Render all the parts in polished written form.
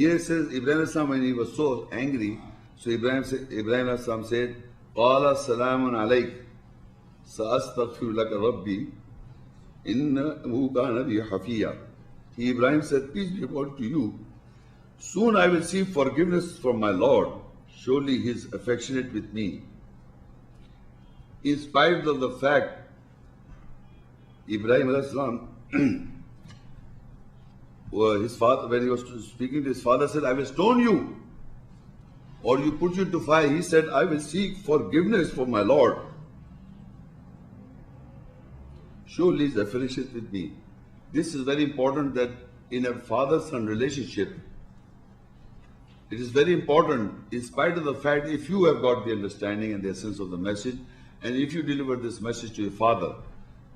Here it says Ibrahim Islam, when he was so angry, so Ibrahim Islam said, Qala salamun alayk, sa'astaghfiru laka rabbi, innahu kana bi hafiya. Ibrahim said, peace be upon to you. Soon I will see forgiveness from my Lord. Surely he is affectionate with me. In spite of the fact, Ibrahim Islam, his father, when he was speaking to his father, said, I will stone you or you put you into fire. He said, I will seek forgiveness from my Lord. Surely he is affectionate with me. This is very important, that in a father-son relationship, it is very important, in spite of the fact, if you have got the understanding and the essence of the message, and if you deliver this message to your father,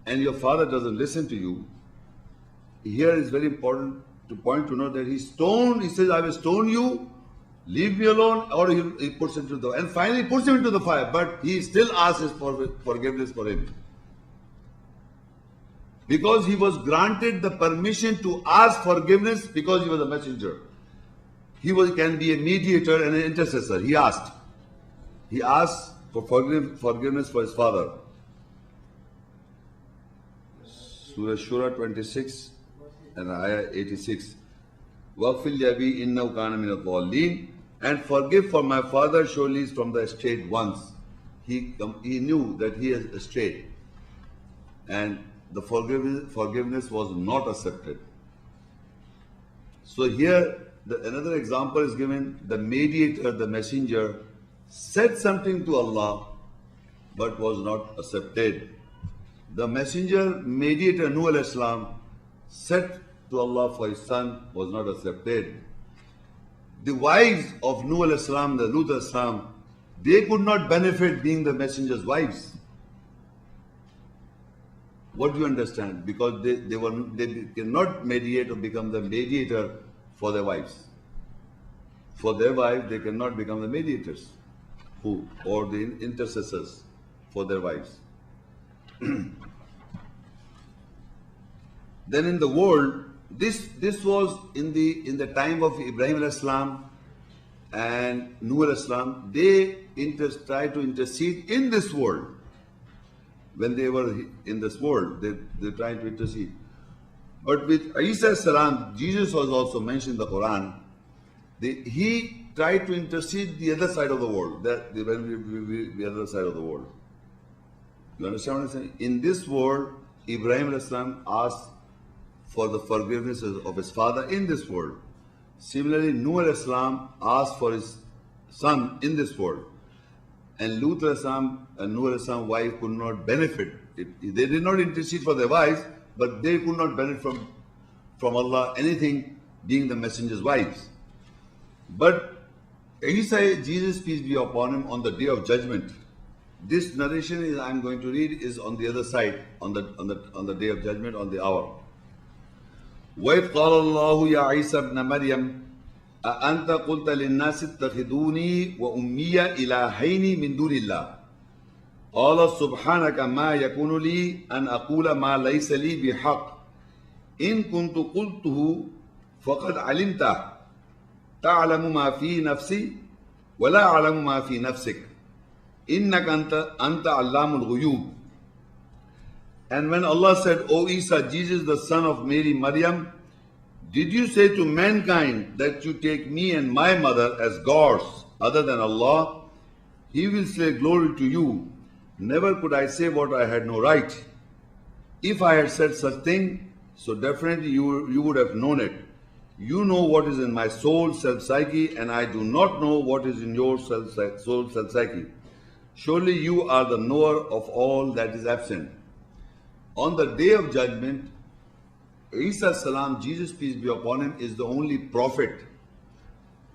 and your father doesn't listen to you, here is very important to point to know that he stoned, he says, I will stone you, leave me alone, or he puts him to the, and finally puts him into the fire, but he still asks for forgiveness for him. Because he was granted the permission to ask forgiveness because he was a messenger. He can be a mediator and an intercessor. He asked for forgiveness for his father. Surah Shura 26 and Ayah 86. وَغْفِرْ لِأَبِي إِنَّهُ كَانَ مِنَ الضَّالِّينَ. And forgive for my father, surely is from the estrayed ones. He knew that he is estrayed. And the forgiveness was not accepted. So here, another example is given. The mediator, the messenger, said something to Allah, but was not accepted. The messenger, mediator, Nuh alayhi salam, said to Allah for his son, was not accepted. The wives of Nuh alayhi salam, the Lut alayhi salam, they could not benefit being the messenger's wives. What do you understand? Because they cannot mediate or become the mediator for their wives. For their wives, they cannot become the mediators or the intercessors for their wives. Then in the world, this was in the time of Ibrahim alayhi salam and Nuh alayhi salam. They tried to intercede in this world. When they were in this world, they tried to intercede. But with Isa salam, Jesus was also mentioned in the Quran. He tried to intercede the other side of the world. The other side of the world. You understand what I'm saying? In this world, Ibrahim alayhi salam asked for the forgiveness of his father in this world. Similarly, Nuh alayhi salam asked for his son in this world. And Lut alayhi salam and Nuh alayhi salam's wife could not benefit. They did not intercede for their wives, but they could not benefit from Allah anything, being the messenger's wives. But Isa, Jesus, peace be upon him, on the day of judgment. This narration I'm going to read is on the other side, on the day of judgment, on the hour. وَإِذْ قَالَ اللَّهُ يَا عِيسَى ابْنَ مَرْيَمَ أَأَنْتَ قُلْتَ لِلنَّاسِ اتَّخِذُونِي وَأُمِّيَ إِلَٰهَيْنِ مِن دُونِ اللَّهِ قَالَ سُبْحَانَكَ مَا يَكُونُ لِي أَنْ أَقُولَ مَا لَيْسَ لِي بِحَقٍّ إِن كُنتُ قُلْتُهُ فَقَدْ عَلِمْتَهُ تَعْلَمُ مَا فِي نَفْسِي وَلَا أَعْلَمُ مَا فِي نَفْسِكَ إِنَّكَ أَنْتَ عَلَّامُ الْغُيُوبِ. And when Allah said, O Isa, Jesus the son of Mary, Maryam, did you say to mankind that you take me and my mother as gods other than Allah? He will say, glory to you. Never could I say what I had no right. If I had said such thing, so definitely you would have known it. You know what is in my soul, self-psyche, and I do not know what is in your soul, self-psyche. Surely you are the knower of all that is absent. On the day of judgment, Isa salam, Jesus peace be upon him, is the only prophet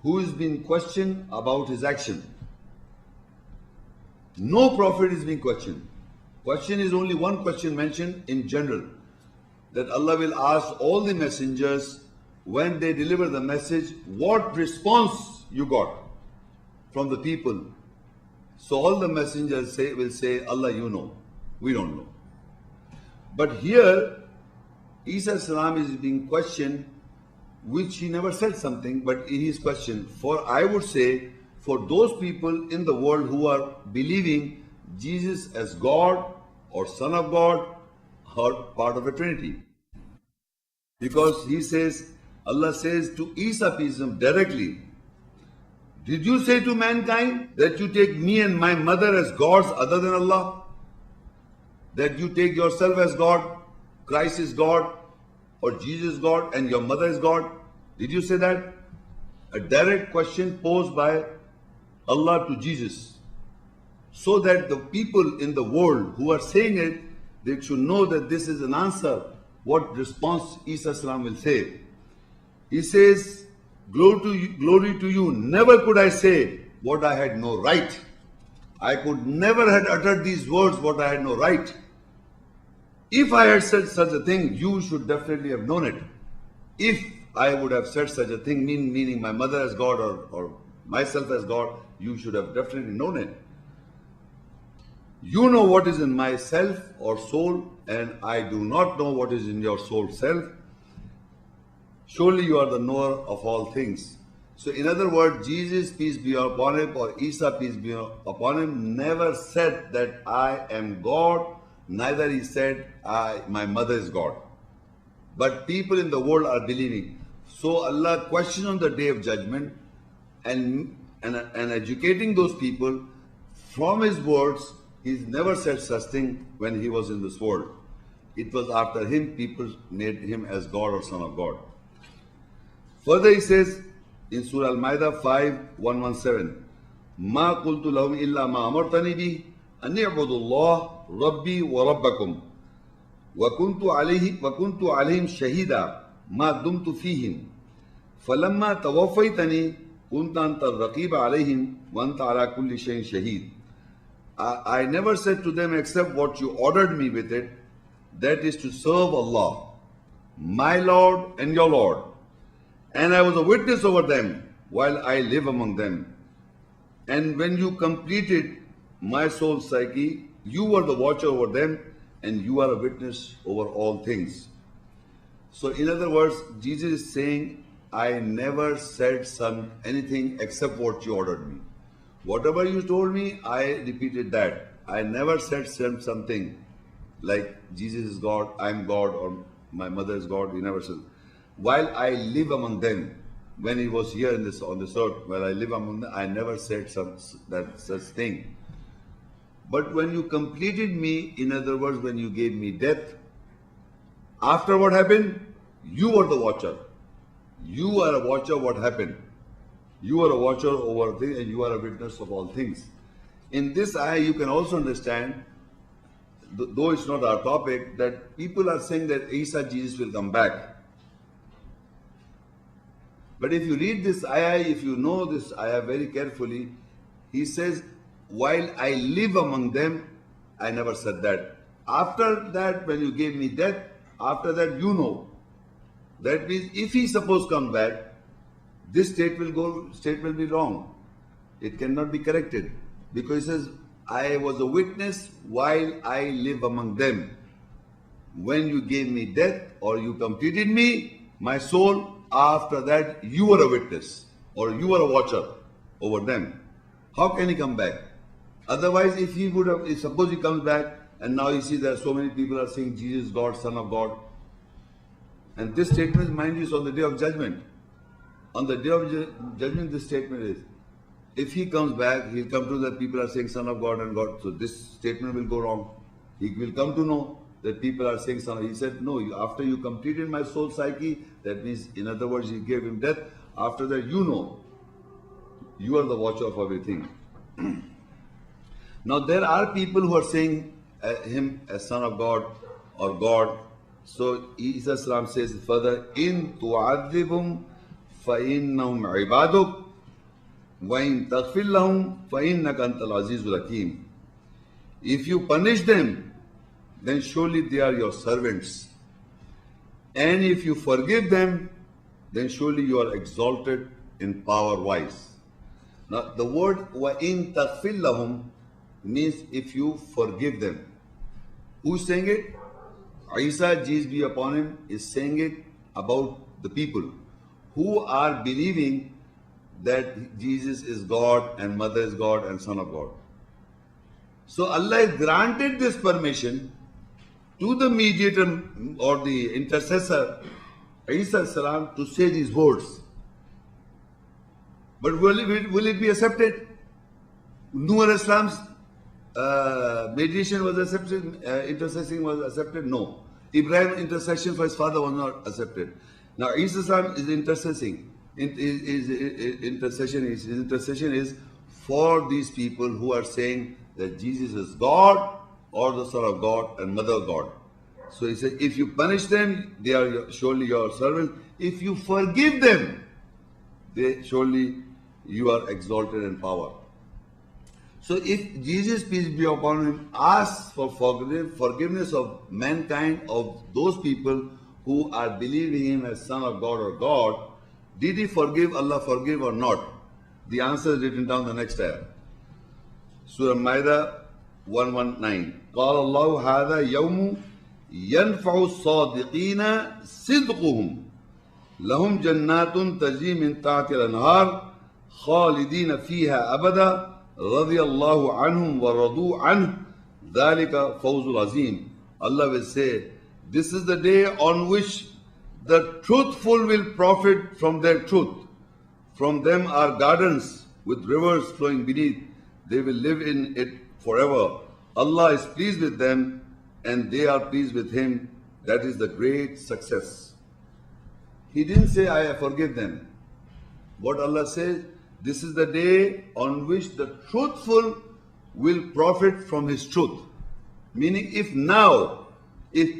who is being questioned about his action. No prophet is being questioned. Question is only one question mentioned in general, that Allah will ask all the messengers when they deliver the message, what response you got from the people. So all the messengers will say, Allah, you know, we don't know. But here, Isa salam is being questioned which he never said something, but in his question, for I would say, for those people in the world who are believing Jesus as God or Son of God or part of a Trinity. Because he says, Allah says to Isa peace be upon him directly, did you say to mankind that you take me and my mother as gods other than Allah? That you take yourself as God, Christ is God, or Jesus is God, and your mother is God? Did you say that? A direct question posed by Allah to Jesus, so that the people in the world who are saying it, they should know that this is an answer. What response Isa salam will say? He says, glory to you. Never could I say what I had no right. I could never have uttered these words what I had no right. If I had said such a thing, you should definitely have known it. If I would have said such a thing, meaning my mother as God or myself as God, you should have definitely known it. You know what is in myself or soul, and I do not know what is in your soul self. Surely you are the knower of all things. So in other words, Jesus, peace be upon him, or Isa, peace be upon him, never said that I am God, neither he said my mother is God. But people in the world are believing. So Allah questions on the day of judgment and educating those people from his words. He's never said such thing when he was in this world. It was after him people made him as God or Son of God. Further he says in Surah Al-Ma'idah 5:117, Ma qultu lahum illa ma amartani bih an i'budu Allah rabbi wa rabbakum wa kuntu alayhim shahida ma dumtu fihim falamma tawaffaytani kunta anta ar-raqiba alayhim wa anta ala kulli shay'in shaheed. I never said to them except what you ordered me with it, that is to serve Allah, my Lord and your Lord. And I was a witness over them while I live among them. And when you completed my soul psyche, you were the watcher over them, and you are a witness over all things. So in other words, Jesus is saying, I never said anything except what you ordered me. Whatever you told me, I repeated that. I never said something like Jesus is God, I'm God, or my mother is God. He never said. While I live among them, when he was here on this earth, while I live among them, I never said such thing. But when you completed me, in other words, when you gave me death, after what happened, you were the watcher. You are a watcher of what happened. You are a watcher over things, and you are a witness of all things. In this ayah, you can also understand, though it's not our topic, that people are saying that Isa, Jesus will come back. But if you read this ayah, if you know this ayah very carefully, he says, while I live among them, I never said that. After that, when you gave me death, after that, you know. That means if he suppose come back, this state will be wrong. It cannot be corrected. Because he says, I was a witness while I live among them. When you gave me death or you completed me, my soul, after that you were a witness or you were a watcher over them. How can he come back? Otherwise, if he would have, suppose he comes back and now you see that so many people are saying Jesus is God, Son of God. And this statement, mind you, is on the day of judgment. On the day of judgment, this statement is, if he comes back, he'll come to that people are saying Son of God and God. So this statement will go wrong. He will come to know that people are saying Son of God. He said, no, after you completed my soul psyche, that means, in other words, he gave him death. After that, you know, you are the watcher of everything. Now, there are people who are saying him as Son of God or God. So, Isa salam says further, in tu'adhibum فَإِنَّهُمْ عِبَادُكَ وَإِن تَغْفِرْ لَهُمْ فَإِنَّكَ أَنْتَ الْعَزِيزُ الْحَكِيمُ. If you punish them, then surely they are your servants. And if you forgive them, then surely you are exalted in power-wise. Now, the word وَإِن تَغْفِرْ لَهُمْ means if you forgive them. Who's saying it? Isa, Jesus be upon him, is saying it about the people. who are believing that Jesus is God and Mother is God and Son of God. So Allah granted this permission to the mediator or the intercessor, Isa salam, to say these words. But will it be accepted? Nuh alayhi salam's mediation was accepted, intercession was accepted? No. Ibrahim's intercession for his father was not accepted. Now Isa salam is intercessing. His intercession is for these people who are saying that Jesus is God or the Son of God and Mother of God. So he said, if you punish them, they are surely your servants. If you forgive them, surely you are exalted in power. So if Jesus, peace be upon him, asks for forgiveness of mankind, of those people who are believing him as Son of God or God, did he forgive, Allah forgive or not? The answer is written down the next ayah. Surah Maida 119. قال الله هذا يوم ينفع الصادقين صدقهم لهم جنات تجري من تحت الأنهار خالدين فيها أبدا رضي الله عنهم ورضوا عنه ذلك فوز العظيم. Allah will say, this is the day on which the truthful will profit from their truth. From them are gardens with rivers flowing beneath. They will live in it forever. Allah is pleased with them and they are pleased with him. That is the great success. He didn't say, I forgive them. What Allah says, this is the day on which the truthful will profit from his truth. Meaning, if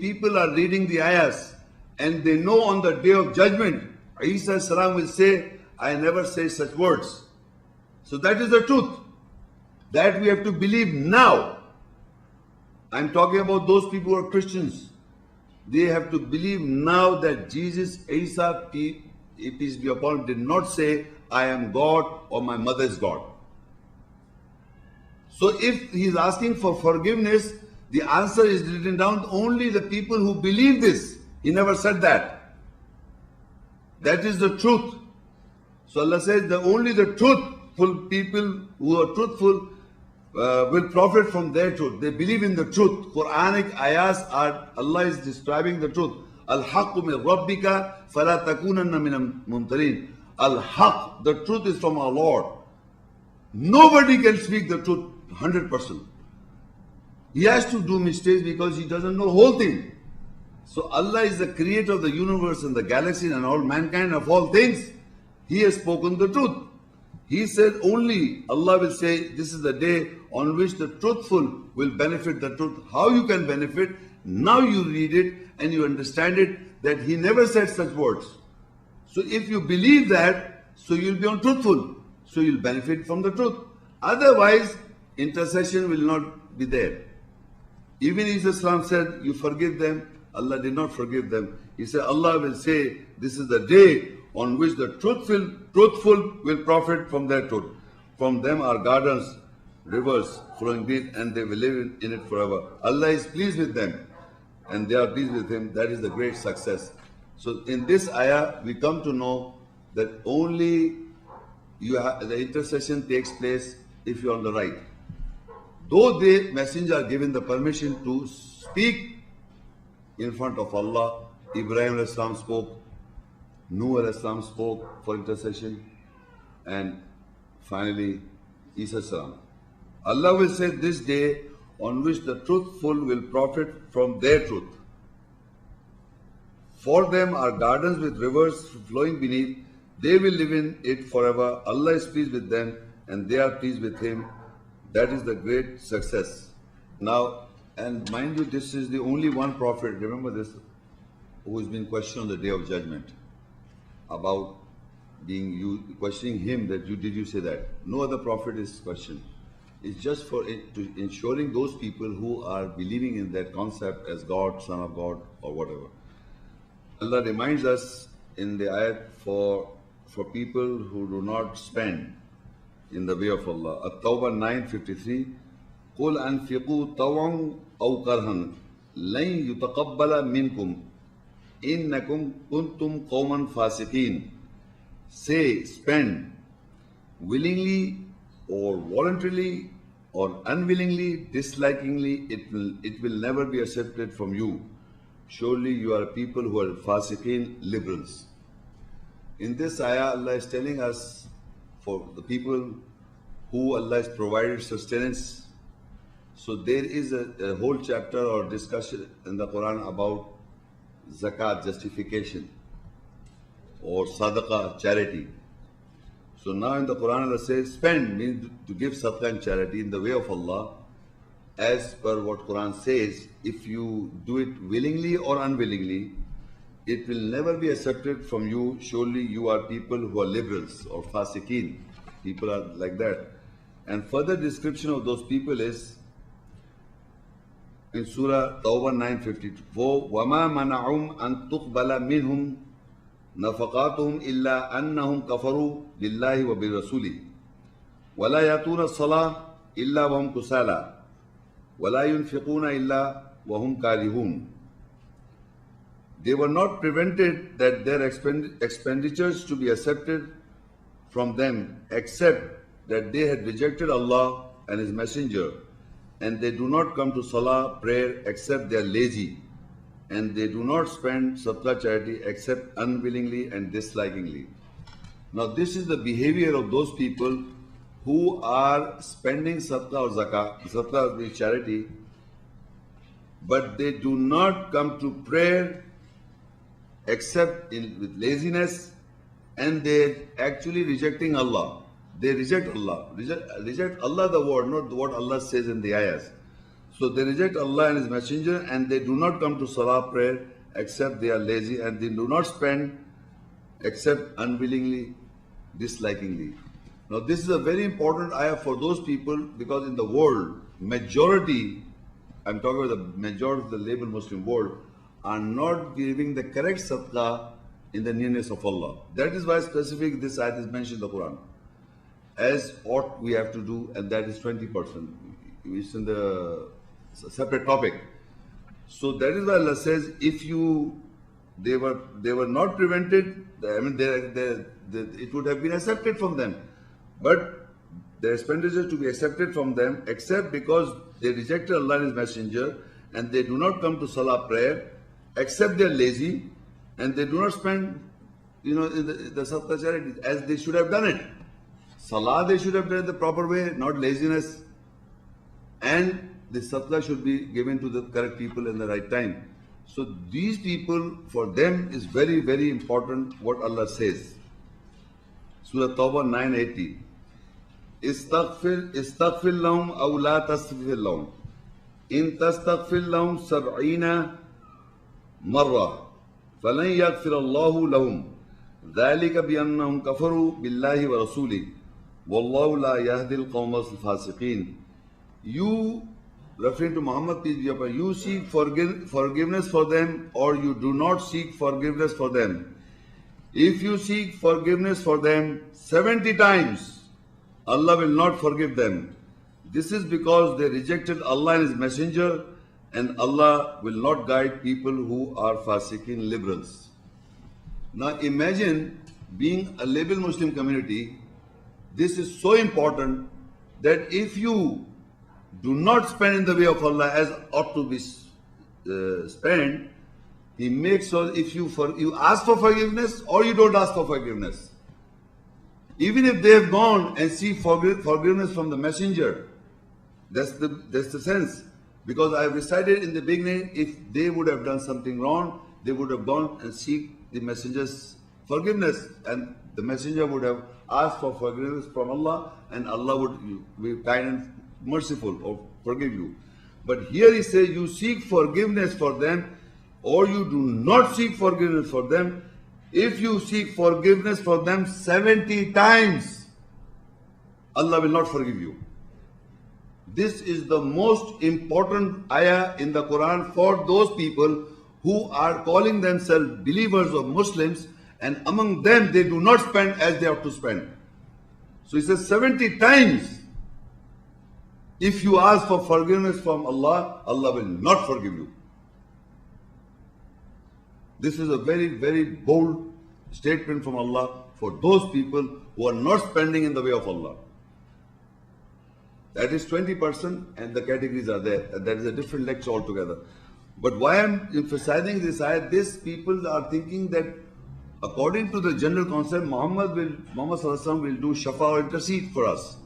people are reading the ayahs and they know on the day of judgment, Isa salam will say, I never say such words. So that is the truth. That we have to believe now. I'm talking about those people who are Christians. They have to believe now that Jesus, Isa, peace be upon him, did not say, I am God or my mother is God. So if he is asking for forgiveness, the answer is written down, only the people who believe this. He never said that. That is the truth. So Allah says that only the truthful people who are truthful will profit from their truth. They believe in the truth. Quranic ayahs are, Allah is describing the truth. Al-haqqu min rabbika fala takunanna min al-mumtarin. Al-haq, the truth is from our Lord. Nobody can speak the truth 100%. He has to do mistakes because he doesn't know the whole thing. So Allah is the creator of the universe and the galaxy and all mankind of all things. He has spoken the truth. He said only, Allah will say, this is the day on which the truthful will benefit the truth. How you can benefit? Now you read it and you understand it that he never said such words. So if you believe that, so you'll be untruthful. So you'll benefit from the truth. Otherwise, intercession will not be there. Even if Islam said, you forgive them, Allah did not forgive them. He said, Allah will say, this is the day on which the truthful will profit from their truth. From them are gardens, rivers flowing beneath, and they will live in it forever. Allah is pleased with them, and they are pleased with him. That is the great success. So in this ayah, we come to know that only the intercession takes place if you are on the right. Though the messenger are given the permission to speak in front of Allah, Ibrahim alayhi salam spoke, Nuh alayhi salam spoke for intercession, and finally Isa salam. Allah will say this day on which the truthful will profit from their truth. For them are gardens with rivers flowing beneath. They will live in it forever. Allah is pleased with them and they are pleased with him. That is the great success. Now, and mind you, this is the only one prophet, remember this, who has been questioned on the day of judgment about questioning him that did you say that? No other prophet is questioned. It's just for ensuring those people who are believing in that concept as God, Son of God, or whatever. Allah reminds us in the ayat for people who do not spend in the way of Allah. At-Tawbah 9:53. قُلْ أَنْفِقُوا طَوْعًا أَوْ كَرْهًا لَنْ يُتَقَبَّلَ مِنْكُمْ إِنَّكُمْ كُنْتُمْ قَوْمًا فَاسِقِينَ. say, spend, willingly or voluntarily or unwillingly, dislikingly, it will never be accepted from you. Surely you are people who are fasiqeen, liberals. In this ayah, Allah is telling us for the people who Allah has provided sustenance. So there is a whole chapter or discussion in the Quran about zakat, justification, or sadaqah, charity. So now in the Quran Allah says, spend means to give sadaqah and charity in the way of Allah, as per what Quran says. If you do it willingly or unwillingly, it will never be accepted from you. Surely you are people who are liberals or fasiqeen. People are like that. And further description of those people is in Surah Tawbah 9:54, وَمَا مَنَعُهُمْ أَن تُقْبَلَ مِنْهُمْ نَفَقَاتُهُمْ إِلَّا أَنَّهُمْ كَفَرُوا بِاللَّهِ وَبِرَسُولِهِ وَلَا يَأْتُونَ الصَّلَاةَ إِلَّا وَهُمْ كُسَالَى وَلَا يُنْفِقُونَ إِلَّا وَهُمْ كَارِهُونَ. They were not prevented that their expenditures to be accepted from them, except that they had rejected Allah and His Messenger, and they do not come to salah, prayer, except they are lazy, and they do not spend sadaqah, charity, except unwillingly and dislikingly. Now this is the behavior of those people who are spending sadaqah or zakah. Sadaqah is charity, but they do not come to prayer except with laziness, and they're actually rejecting Allah. They reject Allah. Reject Allah, the word, not what Allah says in the ayahs. So they reject Allah and His Messenger, and they do not come to salah, prayer, except they are lazy, and they do not spend except unwillingly, dislikingly. Now this is a very important ayah for those people, because in the world, majority, I'm talking about the majority of the label Muslim world, are not giving the correct sadaqah in the nearness of Allah. That is why specific this ayat is mentioned in the Quran as what we have to do, and that is 20%. It's in the separate topic. So that is why Allah says, if they were not prevented, I mean, it would have been accepted from them, but their expenditure to be accepted from them, except because they rejected Allah and His Messenger, and they do not come to salah, prayer, except they are lazy, and they do not spend, in the sadaqah, charity as they should have done it. Salah they should have done it the proper way, not laziness, and the sadaqah should be given to the correct people in the right time. So these people, for them is very, very important what Allah says. Surah Tawbah 9:80. Istaghfir lahum aw la tastaghfir lahum. In tastaghfir lahum 70 marra falan yaghfir Allahu lahum. Dhalika bi annahum kafaru billahi wa rasulihi. Wallahu la yahdi al-qawma al-fasiqeen. You, referring to Muhammad, peace be upon him, you seek forgiveness for them, or you do not seek forgiveness for them. If you seek forgiveness for them 70 times, Allah will not forgive them. This is because they rejected Allah and His Messenger, and Allah will not guide people who are fasiqeen, liberals. Now imagine being a liberal Muslim community. This is so important that if you do not spend in the way of Allah as ought to be spent, He makes sure if you ask for forgiveness or you don't ask for forgiveness. Even if they have gone and seek forgiveness from the Messenger, that's the sense. Because I have recited in the beginning, if they would have done something wrong, they would have gone and seek the Messenger's forgiveness, and the Messenger would have asked for forgiveness from Allah, and Allah would be kind and merciful or forgive you. But here He says, you seek forgiveness for them, or you do not seek forgiveness for them. If you seek forgiveness for them 70 times, Allah will not forgive you. This is the most important ayah in the Quran for those people who are calling themselves believers or Muslims, and among them they do not spend as they ought to spend. So He says 70 times. If you ask for forgiveness from Allah, Allah will not forgive you. This is a very, very bold statement from Allah for those people who are not spending in the way of Allah. That is 20%, and the categories are there. That is a different lecture altogether. But why I'm emphasizing this ayat, these people are thinking that according to the general concept, Muhammad Sallallahu Alaihi Wasallam will do shafa or intercede for us.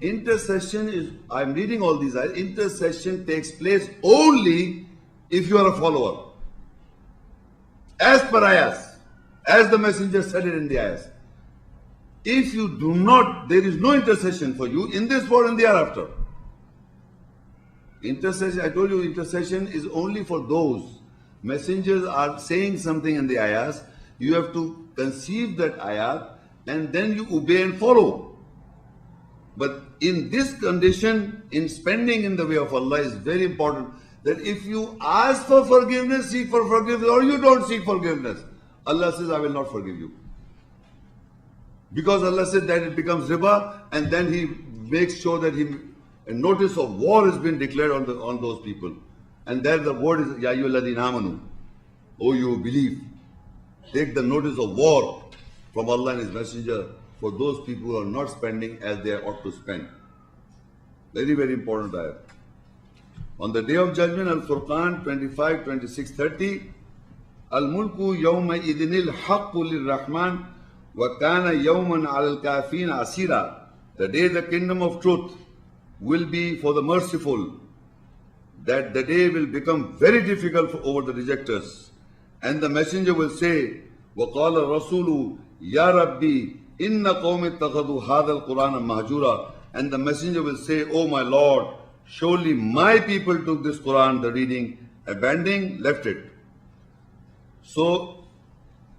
Intercession is, I'm reading all these ayats, intercession takes place only if you are a follower. As per ayahs, as the messenger said it in the ayahs. If you do not, there is no intercession for you in this world and the hereafter. Intercession, I told you, intercession is only for those. Messengers are saying something in the ayahs, you have to conceive that ayah and then you obey and follow. But in this condition, in spending in the way of Allah is very important that if you ask for forgiveness, seek for forgiveness, or you don't seek forgiveness, Allah says, I will not forgive you. Because Allah said that it becomes riba, and then He makes sure that a notice of war has been declared on those people. And there the word is, Ya ayyuhalladhina amanu, O you believe. Take the notice of war from Allah and His Messenger for those people who are not spending as they ought to spend. Very, very important ayah. On the Day of Judgment, Al-Furqan 25, 26, 30, Al-Mulku yawma idinil haqqu lil-Rahman wa kana yawman al-kafin asira. The day the kingdom of truth will be for the merciful, that the day will become very difficult over the rejectors. And the messenger will say, وَقَالَ الرَّسُولُ يَا رَبِّي إِنَّ قَوْمِ اتَّخَذُوا هَذَا الْقُرْآنَ مَهْجُورًا. And the messenger will say, O my Lord, surely my people took this Quran, the reading, abandoning, left it. So,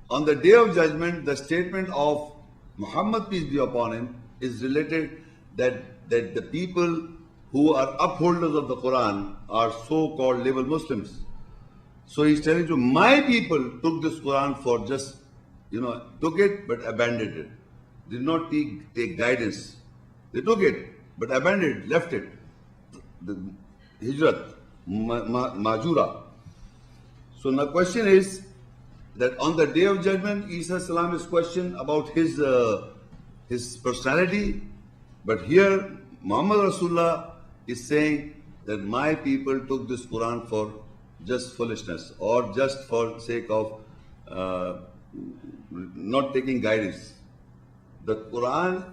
on the Day of Judgment, the statement of Muhammad, peace be upon him, is related that the people who are upholders of the Quran are so-called labeled Muslims. So he's telling you, my people took this Quran for just, took it but abandoned it. Did not take guidance. They took it but abandoned it, left it. The Hijrat, Majura. So the question is that on the Day of Judgment, Isa salam is questioned about his personality. But here, Muhammad Rasulullah is saying that my people took this Quran for just foolishness or just for sake of not taking guidance. The Quran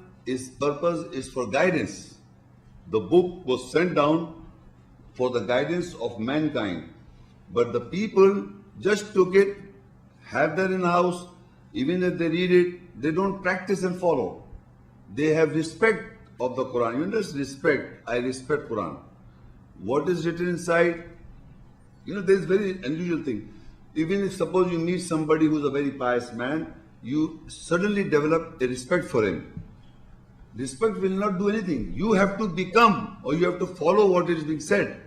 purpose is for guidance. The book was sent down for the guidance of mankind. But the people just took it, have that in the house, even if they read it, they don't practice and follow. They have respect of the Quran. You just respect. I respect Quran. What is written inside? There is very unusual thing. Even if suppose you meet somebody who is a very pious man, you suddenly develop a respect for him. Respect will not do anything. You have to become or you have to follow what is being said.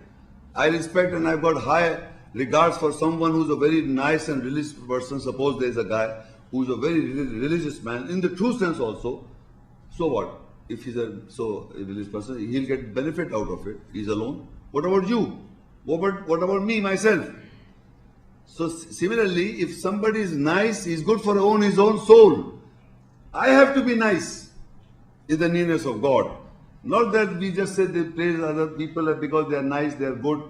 I respect and I've got high regards for someone who's a very nice and religious person. Suppose there is a guy who's a very religious man, in the true sense also. So what? If he's a religious person, he'll get benefit out of it. He's alone. What about you? What about me, myself? So similarly, if somebody is nice, he's good for his own soul. I have to be nice in the nearness of God. Not that we just say they praise other people because they are nice, they are good.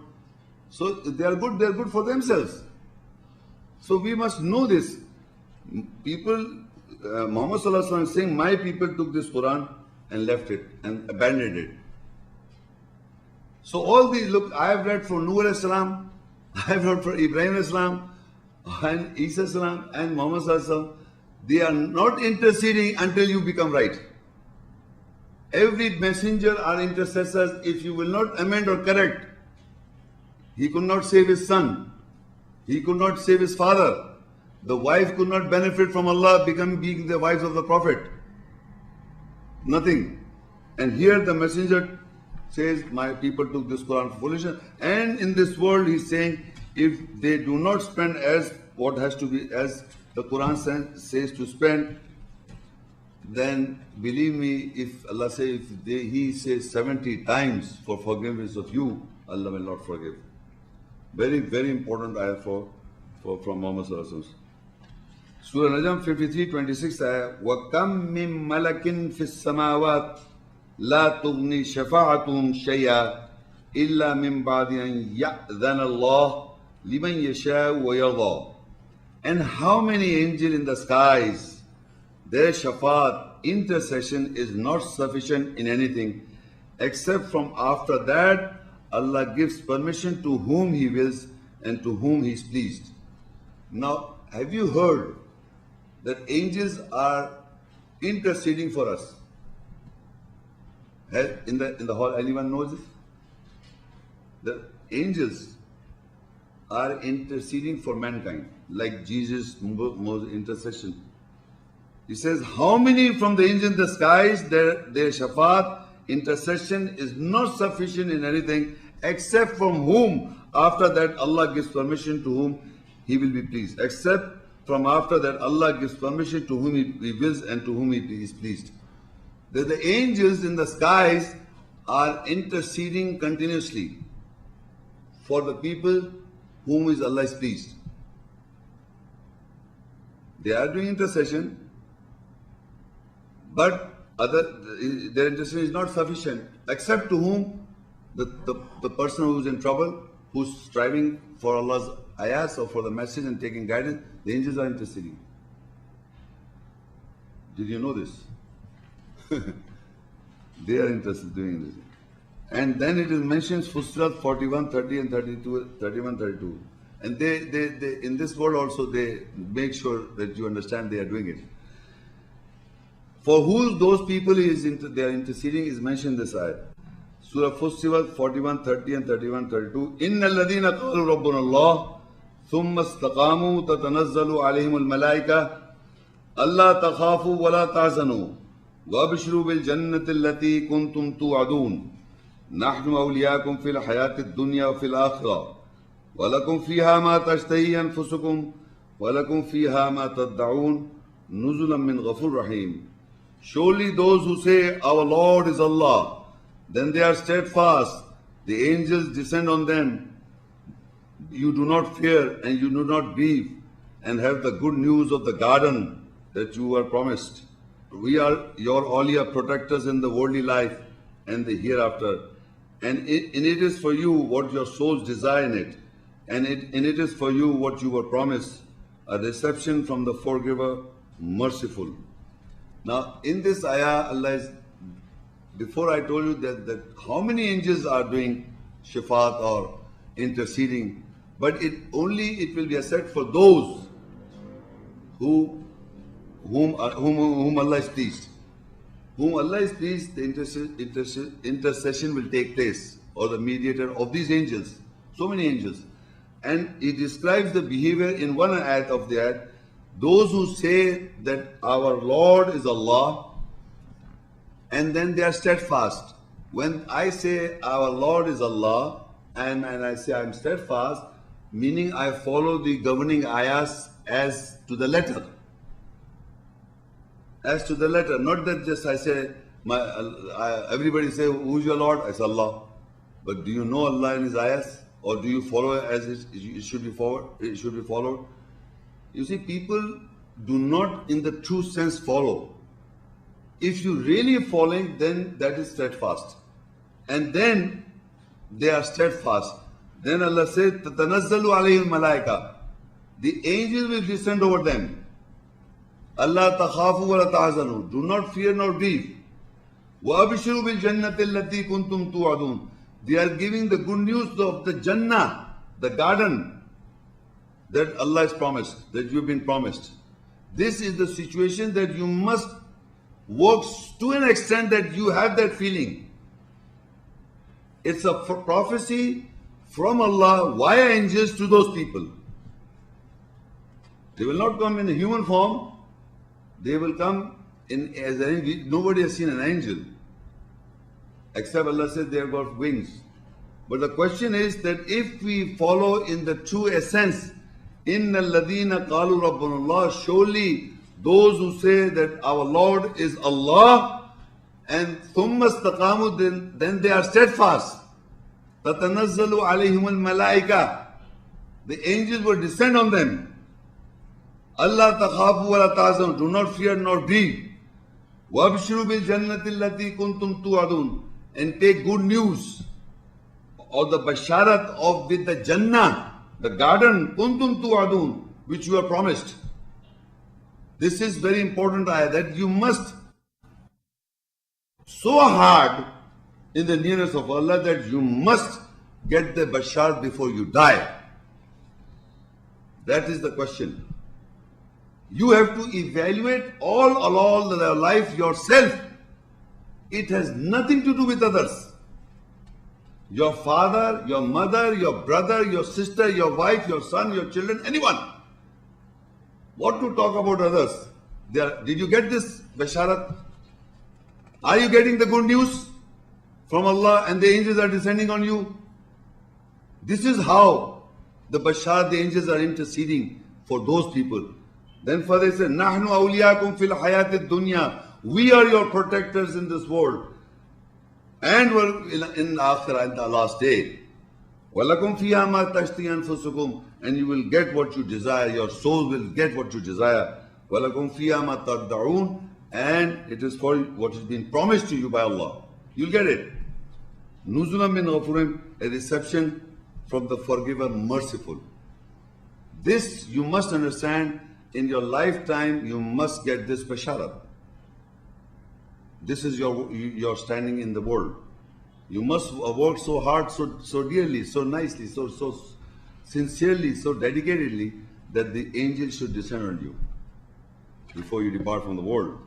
So they are good for themselves. So we must know this. People, Muhammad Sallallahu Alaihi Wasallam is saying, my people took this Quran and left it and abandoned it. So all these, look, I have read for Nuh alayhi salam, I have read for Ibrahim alayhi salam, and Isa salam, and Muhammad sallallahu alaihi wasallam. They are not interceding until you become right. Every messenger are intercessors. If you will not amend or correct, he could not save his son. He could not save his father. The wife could not benefit from Allah being the wife of the Prophet. Nothing. And here the messenger says, my people took this Quran for foolishness. And in this world, he's saying, if they do not spend as what has to be, as the Quran says to spend, then believe me, if Allah says, He says 70 times for forgiveness of you, Allah will not forgive. Very, very important ayah from Muhammad Sallallahu Alaihi Wasallam. Surah Najm 53:26 है وَكَمْ مِن مَلَكٍ فِي السَّمَاوَاتِ لَا تُغْنِي شَفَاعَتُهُمْ شَيْئًا إِلَّا مِن بَعْدِ أَن يَأْذَنَ اللَّهُ لِمَن يَشَاءُ وَيَرْضَى. And how many angels in the skies, their shafaat, intercession is not sufficient in anything, except from after that Allah gives permission to whom He wills and to whom He is pleased. Now, have you heard that angels are interceding for us? In the hall, anyone knows this? The angels are interceding for mankind, like Jesus' intercession. He says, how many from the angels in the skies, their shafaat, intercession is not sufficient in anything, except from whom after that Allah gives permission to whom He will be pleased. Except from after that Allah gives permission to whom He wills and to whom He is pleased. That the angels in the skies are interceding continuously for the people whom is Allah is pleased. They are doing intercession, but their intercession is not sufficient, except to whom the person who is in trouble, who's striving for Allah's ayahs or for the message and taking guidance, the angels are interceding. Did you know this? They are interested doing this. And then it is mentioned Fussilat 41, 30 and 32, 31, 32. And they in this world also they make sure that you understand they are doing it. For who those people they are interceding is mentioned in this ayat. Surah Fussilat 41, 30 and 31, 32. Inna alladhina qalu rabbuna Allah thumma istaqamu tatanazzalu alayhim al-malaika alla takhafu wa la tahzanu wa abshiru bil jannati allati kuntum tu'adun nahnu awliyakum fil hayati ad-dunya wa fil akhirah wa lakum fiha ma tashtahi anfusukum wa lakum fiha ma tad'un nuzulan min ghafur rahim. Surely those who say our Lord is Allah, then they are steadfast, the angels descend on them, you do not fear and you do not grieve, and have the good news of the garden that you were promised. We are your awliya protectors in the worldly life and the hereafter, and in it is for you what your souls desire in it, and in it is for you what you were promised, a reception from the forgiver, merciful. Now in this ayah, Allah is, before I told you that how many angels are doing shafaat or interceding, but it will be said for those whom Allah is pleased. Whom Allah is pleased, the intercession will take place, or the mediator of these angels, so many angels. And He describes the behavior in one ayat of the ayat. Those who say that our Lord is Allah, and then they are steadfast. When I say our Lord is Allah, and I say I am steadfast, meaning I follow the governing ayahs as to the letter. As to the letter, not that just I say, everybody say, who's your Lord? I say Allah. But do you know Allah and His ayahs? Or do you follow as it should be followed? You see, people do not in the true sense follow. If you really following, then that is steadfast. And then they are steadfast. Then Allah said, تَتَنَزَّلُ عَلَيْهِ الْمَلَائِكَةِ. The angels will descend over them. Allah takhafu wa la tahzanu. Do not fear nor grieve. وَأَبْشِرُوا بِالْجَنَّةِ الَّتِي كُنْتُمْ تُوعَدُونَ. They are giving the good news of the Jannah, the garden that Allah has promised, that you have been promised. This is the situation that you must work to an extent that you have that feeling. It's a prophecy from Allah via angels to those people. They will not come in a human form. They will come in as an angel. Nobody has seen an angel, except Allah said they have got wings. But the question is that if we follow in the true essence, Inna alladhina qalu rabbuna Allah, surely those who say that our Lord is Allah, and thumma istaqamu, then they are steadfast. Tatanazzalu alayhim al-malaika. The angels will descend on them. Allah takhafu wa la tahzanu. Do not fear nor grieve. وَابْشِرُوا بِالْجَنَّةِ الَّتِي كُنْتُمْ تُوعَدُونَ. And take good news or the basharat of with the Jannah, the garden, kuntum tu'adun, which you are promised. This is very important ayah, that you must so hard in the nearness of Allah that you must get the bashar before you die. That is the question. You have to evaluate all along your life yourself. It has nothing to do with others. Your father, your mother, your brother, your sister, your wife, your son, your children, anyone. What to talk about others? Did you get this basharat? Are you getting the good news from Allah and the angels are descending on you? This is how the bashar, the angels are interceding for those people. Then further he said, Nahnu awliyakum fil hayatid dunya. We are your protectors in this world. And we're in akhirah, in the last day. وَلَكُمْ فِيهَا مَا تَشْتِهِ أَنفُسُكُمْ. And you will get what you desire. Your soul will get what you desire. وَلَكُمْ فِيهَا مَا تَدَّعُونَ. And it is for what has been promised to you by Allah. You'll get it. Nuzulam min ghafurim, a reception from the forgiver, merciful. This you must understand. In your lifetime, you must get this basharat. This is your standing in the world. You must work so hard, so dearly, so nicely, so sincerely, so dedicatedly, that the angel should descend on you before you depart from the world.